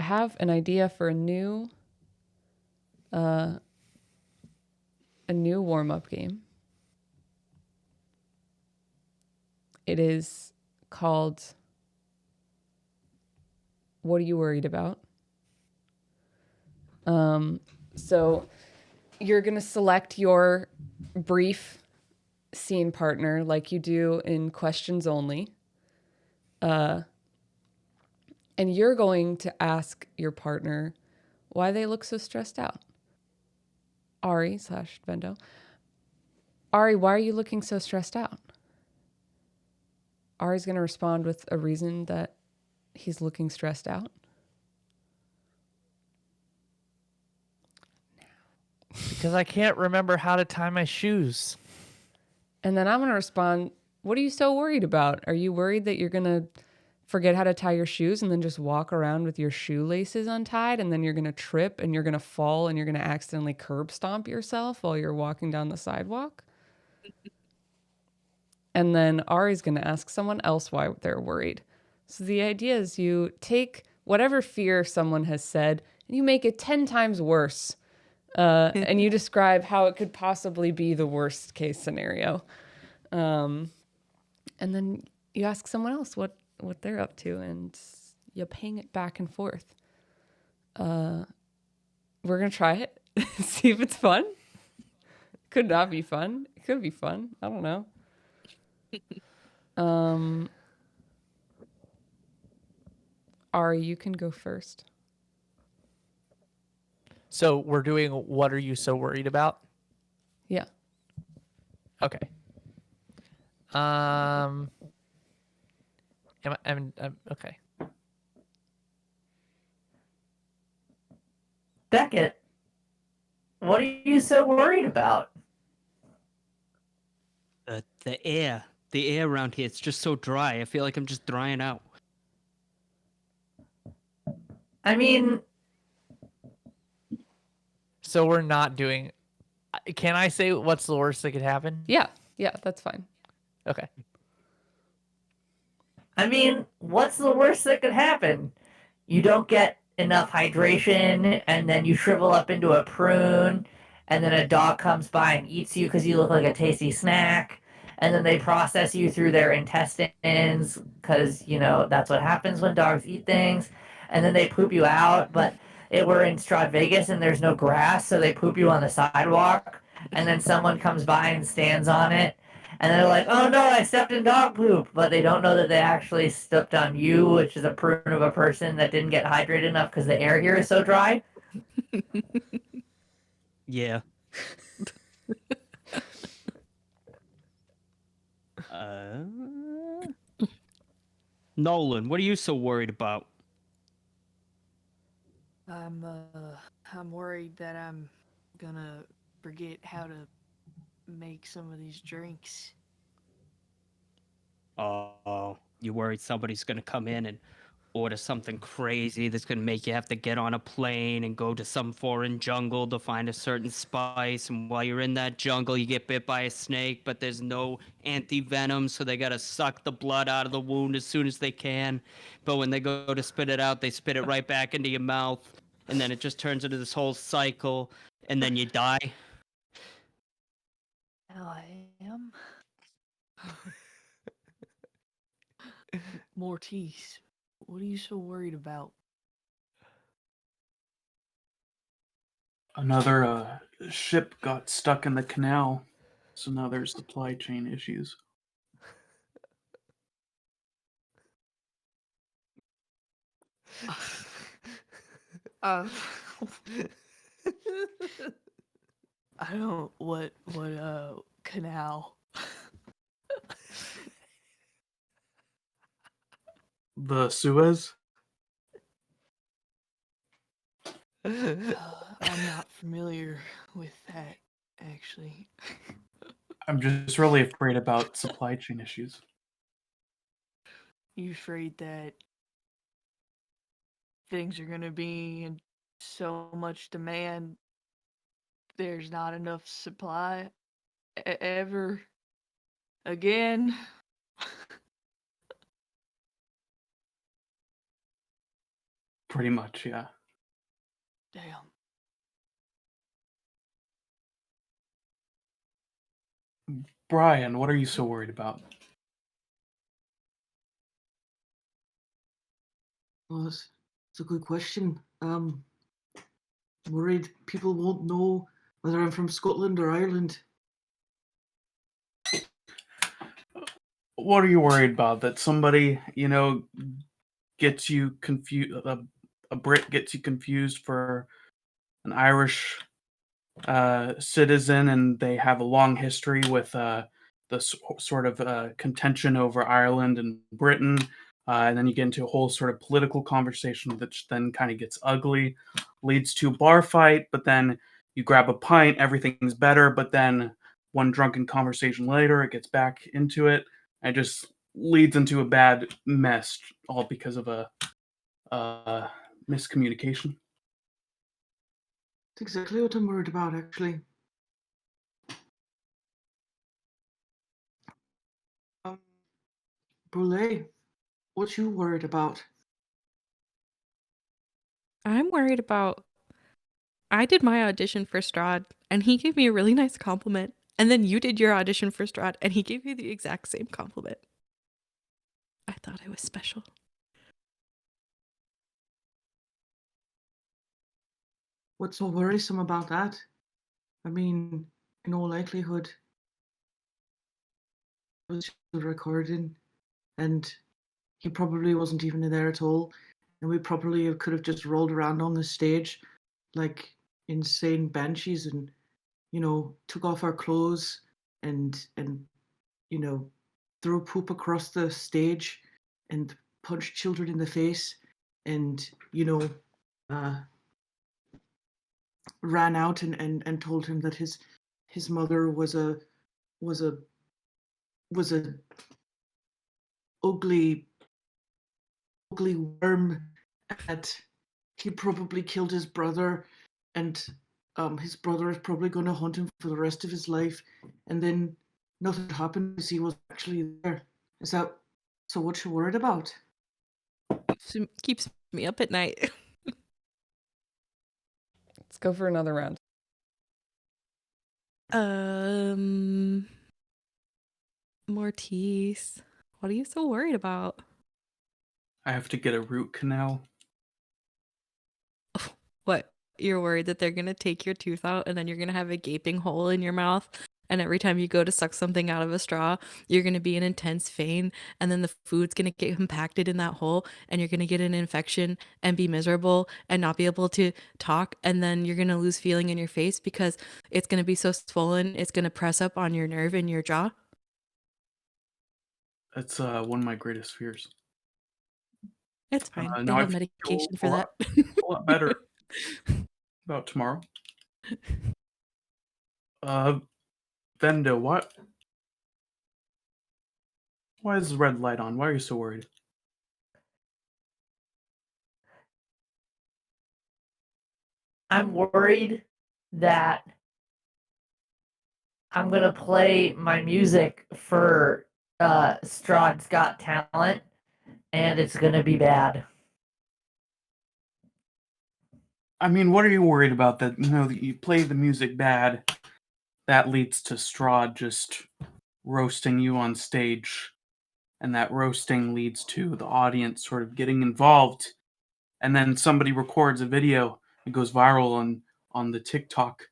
have an idea for a new warm-up game. It is called What Are You Worried About? So you're going to select your brief scene partner like you do in Questions Only. And you're going to ask your partner why they look so stressed out. Ari/Vendo. Ari, why are you looking so stressed out? Ari's going to respond with a reason that he's looking stressed out. Because I can't remember how to tie my shoes. And then I'm going to respond, what are you so worried about? Are you worried that you're going to forget how to tie your shoes and then just walk around with your shoelaces untied, and then you're going to trip and you're going to fall and you're going to accidentally curb stomp yourself while you're walking down the sidewalk? And then Ari's going to ask someone else why they're worried. So the idea is you take whatever fear someone has said and you make it 10 times worse. And you describe how it could possibly be the worst case scenario. And then you ask someone else what they're up to, and you ping it back and forth. We're going to try it, see if it's fun. Could not be fun. It could be fun. I don't know. Ari, you can go first. So we're doing What Are You So Worried About? Yeah. Okay. I'm okay. Beckett, what are you so worried about? The air. The air around here, it's just so dry. I feel like I'm just drying out. I mean, So we're not doing... Can I say what's the worst that could happen? Yeah, that's fine. Okay. I mean, what's the worst that could happen? You don't get enough hydration, and then you shrivel up into a prune, and then a dog comes by and eats you because you look like a tasty snack, and then they process you through their intestines because, you know, that's what happens when dogs eat things, and then they poop you out, but we're in Strahd, Vegas, and there's no grass, so they poop you on the sidewalk, and then someone comes by and stands on it, and they're like, oh no, I stepped in dog poop. But they don't know that they actually stepped on you, which is a prune of a person that didn't get hydrated enough because the air here is so dry. Yeah. Nolan, what are you so worried about? I'm worried that I'm gonna forget how to make some of these drinks. Oh, you worried somebody's gonna come in and order something crazy that's gonna make you have to get on a plane and go to some foreign jungle to find a certain spice, and while you're in that jungle you get bit by a snake, but there's no anti-venom, so they gotta suck the blood out of the wound as soon as they can, but when they go to spit it out, they spit it right back into your mouth, and then it just turns into this whole cycle, and then you die. Hell, I am. Mortiz, what are you so worried about? Another ship got stuck in the canal, so now there's supply chain issues. I don't. What canal? The Suez? I'm not familiar with that, actually. I'm just really afraid about supply chain issues. You afraid that things are gonna be in so much demand, there's not enough supply ever again? Pretty much, yeah. Damn. Brian, what are you so worried about? Well, it's a good question. Worried people won't know whether I'm from Scotland or Ireland. What are you worried about? That somebody, gets you confused, a Brit gets you confused for an Irish citizen, and they have a long history with the sort of contention over Ireland and Britain, and then you get into a whole sort of political conversation that then kind of gets ugly, leads to a bar fight, but then you grab a pint, everything's better, but then one drunken conversation later, it gets back into it, and it just leads into a bad mess, all because of a miscommunication. That's exactly what I'm worried about, actually. Um, Brule, what you worried about? I'm worried about. I did my audition for Strahd, and he gave me a really nice compliment. And then you did your audition for Strahd, and he gave you the exact same compliment. I thought I was special. What's so worrisome about that? I mean, in all likelihood, it was just a recording, and he probably wasn't even there at all, and we probably could have just rolled around on the stage like insane banshees, and took off our clothes and threw poop across the stage and punched children in the face, and uh, ran out and told him that his mother was a was a was a ugly worm, that he probably killed his brother, and his brother is probably going to hunt him for the rest of his life, and then nothing happened because he was actually there. Is that so? What you worried about? Keeps me up at night. Let's go for another round. Mortice, what are you so worried about? I have to get a root canal. What? You're worried that they're going to take your tooth out and then you're going to have a gaping hole in your mouth. And every time you go to suck something out of a straw, you're going to be in intense pain. And then the food's going to get compacted in that hole and you're going to get an infection and be miserable and not be able to talk. And then you're going to lose feeling in your face because it's going to be so swollen. It's going to press up on your nerve in your jaw. That's one of my greatest fears. It's fine. They Now I have feel medication for a that. lot better about tomorrow. Vendo, what? Why is the red light on? Why are you so worried? I'm worried that I'm gonna play my music for Strahd's Got Talent, and it's gonna be bad. I mean, what are you worried about? That that you play the music bad, that leads to Strahd just roasting you on stage, and that roasting leads to the audience sort of getting involved, and then somebody records a video, it goes viral on the TikTok,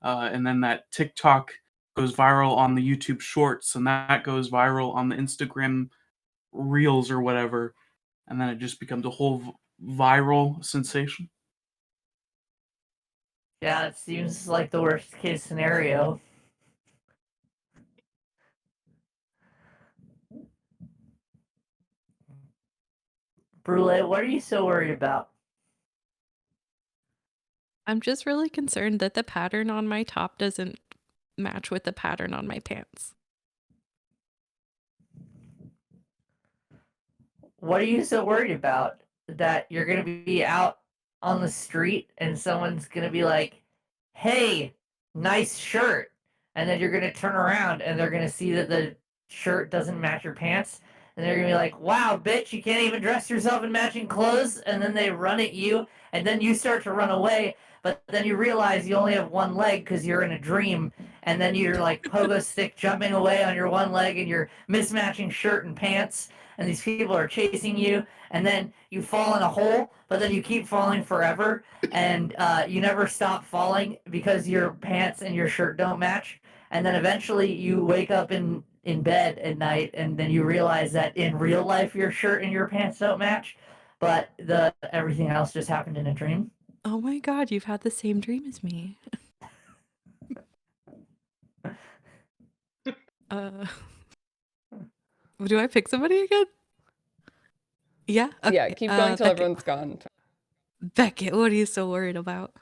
and then that TikTok goes viral on the YouTube Shorts, and that goes viral on the Instagram Reels or whatever, and then it just becomes a whole viral sensation. Yeah, it seems like the worst case scenario. Brule, what are you so worried about? I'm just really concerned that the pattern on my top doesn't match with the pattern on my pants. What are you so worried about? That you're gonna be out on the street and someone's gonna be like, "Hey, nice shirt," and then you're gonna turn around and they're gonna see that the shirt doesn't match your pants, and they're gonna be like, "Wow, bitch, you can't even dress yourself in matching clothes," and then they run at you, and then you start to run away, but then you realize you only have one leg because you're in a dream, and then you're like pogo stick jumping away on your one leg, and you're mismatching shirt and pants, and these people are chasing you, and then you fall in a hole, but then you keep falling forever, and you never stop falling because your pants and your shirt don't match, and then eventually you wake up in bed at night, and then you realize that in real life your shirt and your pants don't match, but everything else just happened in a dream. Oh my god, you've had the same dream as me. uh, do I pick somebody again? Yeah. Okay. Yeah, keep going till Beckett. everyone's gone. Beckett, what are you so worried about?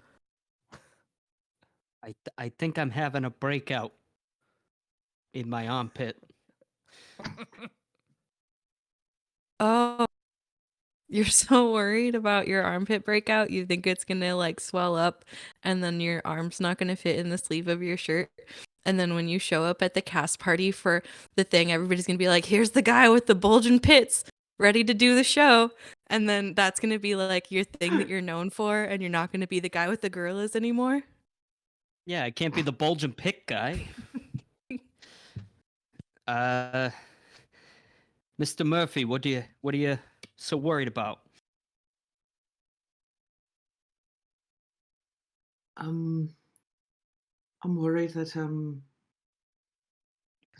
I think I'm having a breakout in my armpit. Oh, you're so worried about your armpit breakout. You think it's gonna like swell up, and then your arm's not gonna fit in the sleeve of your shirt. And then when you show up at the cast party for the thing, everybody's gonna be like, "Here's the guy with the bulging pits, ready to do the show." And then that's gonna be like your thing that you're known for, and you're not gonna be the guy with the gorillas anymore. Yeah, I can't be the bulging pick guy. Mr. Murphy, what are you so worried about? I'm worried that I'm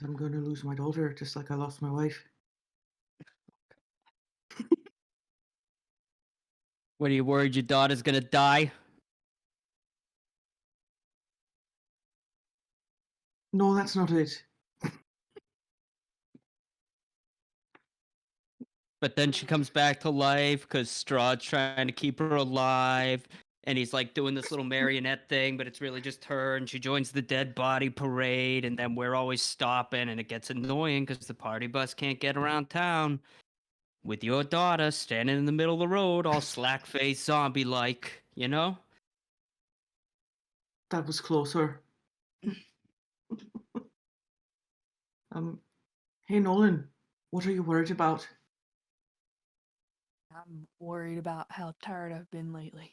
going to lose my daughter just like I lost my wife. What are you worried your daughter's gonna die? No, that's not it. But then she comes back to life because Strahd's trying to keep her alive. And he's like doing this little marionette thing, but it's really just her. And she joins the dead body parade. And then we're always stopping. And it gets annoying because the party bus can't get around town. With your daughter standing in the middle of the road, all slack faced, zombie like, you know? That was closer. Hey Nolan, what are you worried about? I'm worried about how tired I've been lately.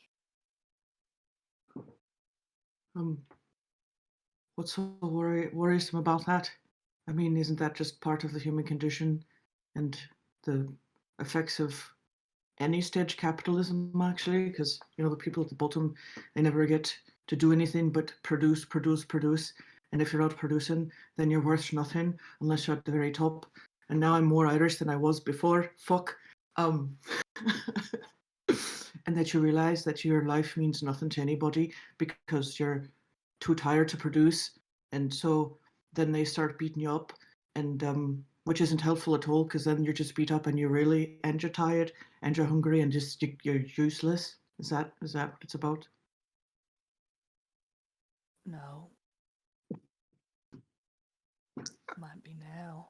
What's so worrisome about that? I mean, isn't that just part of the human condition and the effects of any stage capitalism, actually? Because, the people at the bottom, they never get to do anything but produce. And if you're not producing, then you're worth nothing unless you're at the very top. And now I'm more Irish than I was before. Fuck. And that you realize that your life means nothing to anybody because you're too tired to produce, and so then they start beating you up, and which isn't helpful at all, because then you're just beat up and you're tired and you're hungry and just you're useless. Is that what it's about? No. Might be now.